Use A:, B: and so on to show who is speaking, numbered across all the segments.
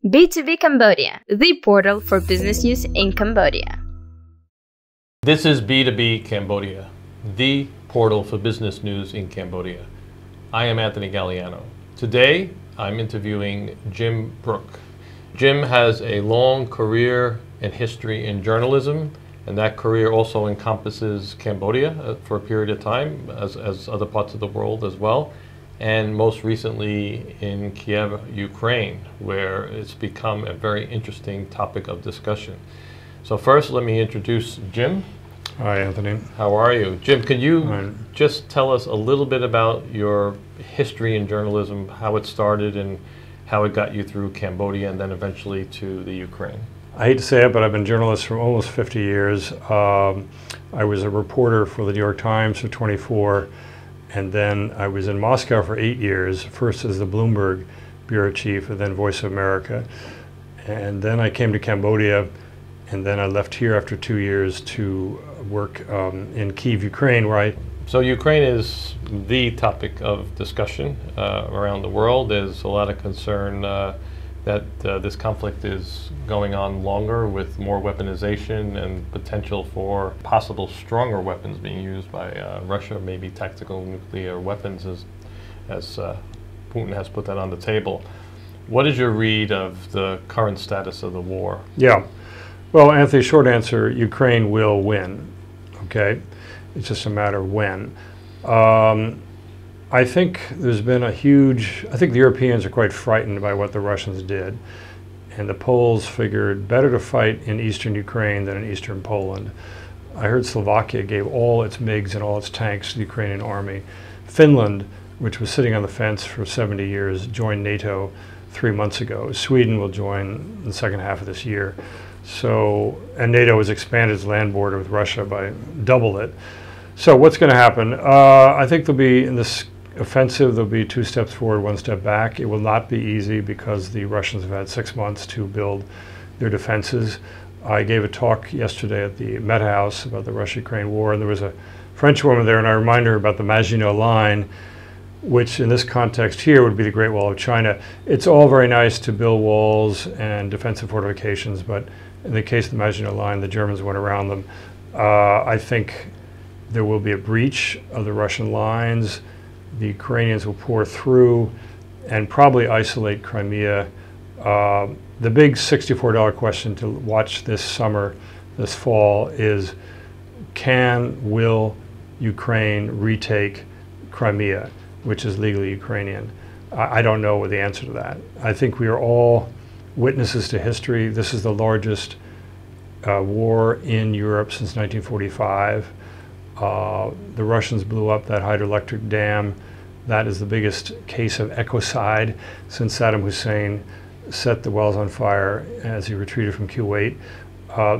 A: B2B Cambodia, the portal for business news in Cambodia.
B: This is B2B Cambodia, the portal for business news in Cambodia. I am Anthony Galliano. Today, I'm interviewing Jim Brooke. Jim has a long career and history in journalism, and that career also encompasses Cambodia for a period of time, as other parts of the world as well, and most recently in Kiev, Ukraine, where it's become a very interesting topic of discussion. So first, let me introduce Jim.
C: Hi, Anthony.
B: How are you? Jim, can you just tell us a little bit about your history in journalism, how it started and how it got you through Cambodia and then eventually to the Ukraine?
C: I hate to say it, but I've been a journalist for almost 50 years. I was a reporter for the New York Times for 24, and then I was in Moscow for 8 years, first as the Bloomberg bureau chief and then Voice of America. And then I came to Cambodia, and then I left here after 2 years to work in Kyiv, Ukraine, where
B: So Ukraine is the topic of discussion around the world. There's a lot of concern that this conflict is going on longer with more weaponization and potential for possible stronger weapons being used by Russia, maybe tactical nuclear weapons as Putin has put that on the table. What is your read of the current status of the war?
C: Yeah. Well, Anthony, short answer, Ukraine will win, okay? It's just a matter of when. I think there's been I think the Europeans are quite frightened by what the Russians did. And the Poles figured better to fight in eastern Ukraine than in eastern Poland. I heard Slovakia gave all its MiGs and all its tanks to the Ukrainian army. Finland, which was sitting on the fence for 70 years, joined NATO 3 months ago. Sweden will join in the second half of this year. So, and NATO has expanded its land border with Russia by double it. So what's going to happen? I think there'll be, in this offensive, there'll be 2 steps forward, 1 step back. It will not be easy because the Russians have had 6 months to build their defenses. I gave a talk yesterday at the Met House about the Russia-Ukraine war, and there was a French woman there, and I reminded her about the Maginot Line, which in this context here would be the Great Wall of China. It's all very nice to build walls and defensive fortifications, but in the case of the Maginot Line, the Germans went around them. I think there will be a breach of the Russian lines. The Ukrainians will pour through and probably isolate Crimea. The big $64 question to watch this summer, this fall, is will Ukraine retake Crimea, which is legally Ukrainian? I don't know the answer to that. I think we are all witnesses to history. This is the largest war in Europe since 1945. The Russians blew up that hydroelectric dam. That is the biggest case of ecocide since Saddam Hussein set the wells on fire as he retreated from Kuwait.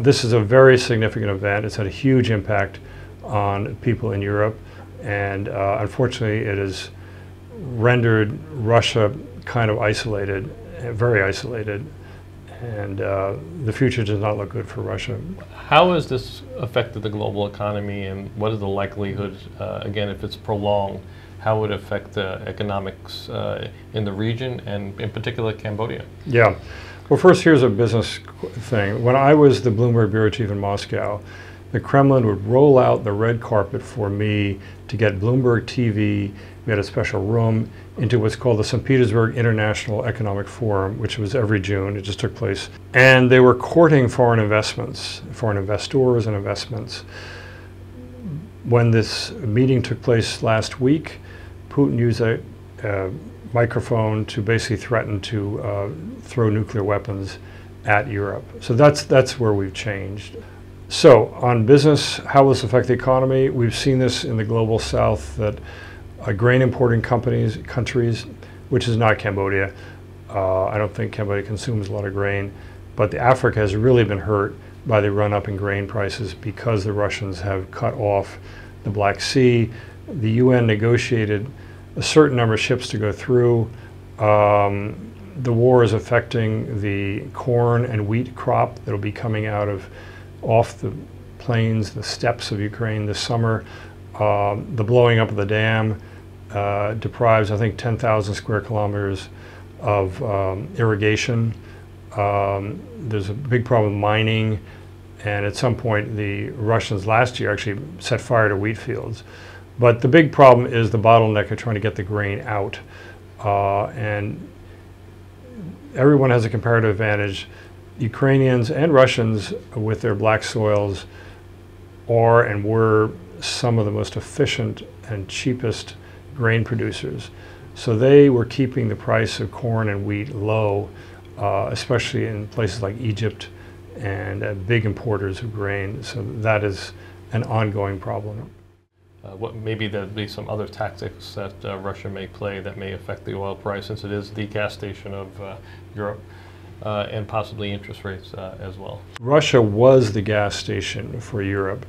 C: This is a very significant event. It's had a huge impact on people in Europe, and unfortunately it has rendered Russia kind of isolated, very isolated, and the future does not look good for Russia.
B: How has this affected the global economy, and what is the likelihood, again, if it's prolonged, how would it affect the economics in the region and in particular Cambodia?
C: Yeah. Well, first, here's a business thing. When I was the Bloomberg bureau chief in Moscow, the Kremlin would roll out the red carpet for me to get Bloomberg TV. We had a special room into what's called the St. Petersburg International Economic Forum, which was every June. It just took place. And they were courting foreign investments, foreign investors and investments. When this meeting took place last week, Putin used a microphone to basically threaten to throw nuclear weapons at Europe. So that's where we've changed. So on business, how will this affect the economy? We've seen this in the global south that grain importing countries, which is not Cambodia. I don't think Cambodia consumes a lot of grain, but Africa has really been hurt by the run up in grain prices because the Russians have cut off the Black Sea. The UN negotiated a certain number of ships to go through. The war is affecting the corn and wheat crop that will be coming out of off the plains, the steppes of Ukraine this summer. The blowing up of the dam deprives, I think, 10,000 square kilometers of irrigation There's a big problem with mining, and at some point the Russians last year actually set fire to wheat fields. But the big problem is the bottleneck of trying to get the grain out. And everyone has a comparative advantage. Ukrainians and Russians, with their black soils, are and were some of the most efficient and cheapest grain producers. So they were keeping the price of corn and wheat low, especially in places like Egypt and big importers of grain. So that is an ongoing problem.
B: Maybe there'd be some other tactics that Russia may play that may affect the oil price, since it is the gas station of Europe, and possibly interest rates as well.
C: Russia was the gas station for Europe.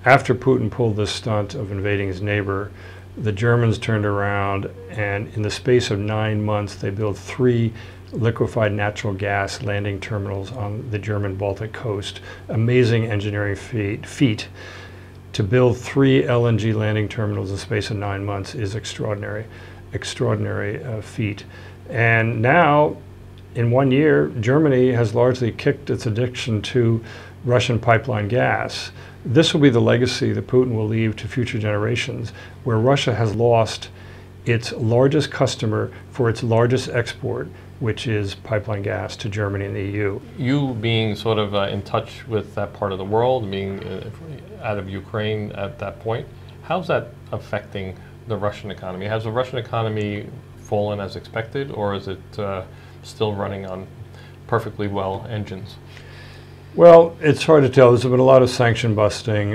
C: After Putin pulled this stunt of invading his neighbor, the Germans turned around, and in the space of 9 months, they built 3 liquefied natural gas landing terminals on the German Baltic coast. Amazing engineering feat. To build 3 LNG landing terminals in the space of 9 months is extraordinary feat. And now, in 1 year, Germany has largely kicked its addiction to Russian pipeline gas. This will be the legacy that Putin will leave to future generations, where Russia has lost its largest customer for its largest export, which is pipeline gas to Germany and the EU.
B: You being sort of in touch with that part of the world, being out of Ukraine at that point, how's that affecting the Russian economy? Has the Russian economy fallen as expected, or is it still running on perfectly well engines?
C: Well, it's hard to tell. There's been a lot of sanction busting.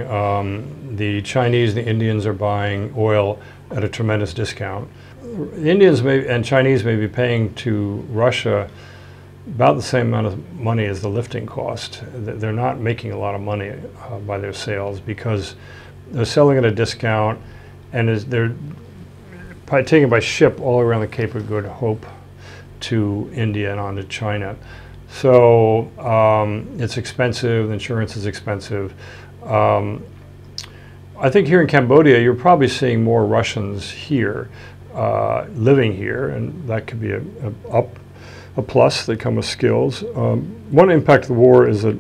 C: The Chinese and the Indians are buying oil at a tremendous discount. The Indians and Chinese may be paying to Russia about the same amount of money as the lifting cost. They're not making a lot of money by their sales because they're selling at a discount, and they're taking it by ship all around the Cape of Good Hope to India and on to China. So it's expensive, the insurance is expensive. I think here in Cambodia, you're probably seeing more Russians here, living here, and that could be a plus. They come with skills. One impact of the war is that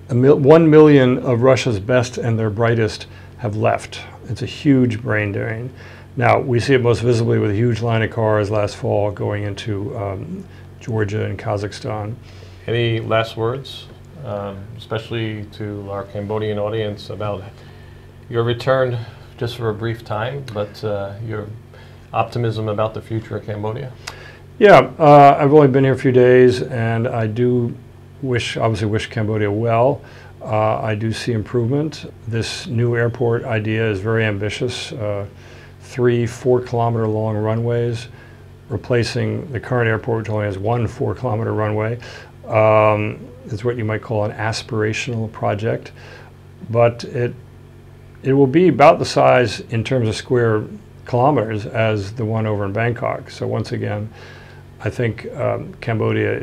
C: 1 million of Russia's best and their brightest have left. It's a huge brain drain. Now, we see it most visibly with a huge line of cars last fall going into Georgia and Kazakhstan.
B: Any last words, especially to our Cambodian audience, about your return just for a brief time, but your optimism about the future of Cambodia?
C: Yeah, I've only been here a few days, and I do obviously wish Cambodia well. I do see improvement. This new airport idea is very ambitious. 3 4-kilometer long runways, replacing the current airport, which only has 1 4-kilometer runway. It's what you might call an aspirational project, but it will be about the size in terms of square kilometers as the one over in Bangkok. So once again, I think Cambodia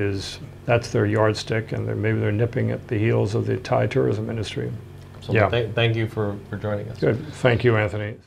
C: that's their yardstick, and maybe they're nipping at the heels of the Thai tourism industry.
B: So yeah. Thank you for joining us.
C: Good. Thank you, Anthony.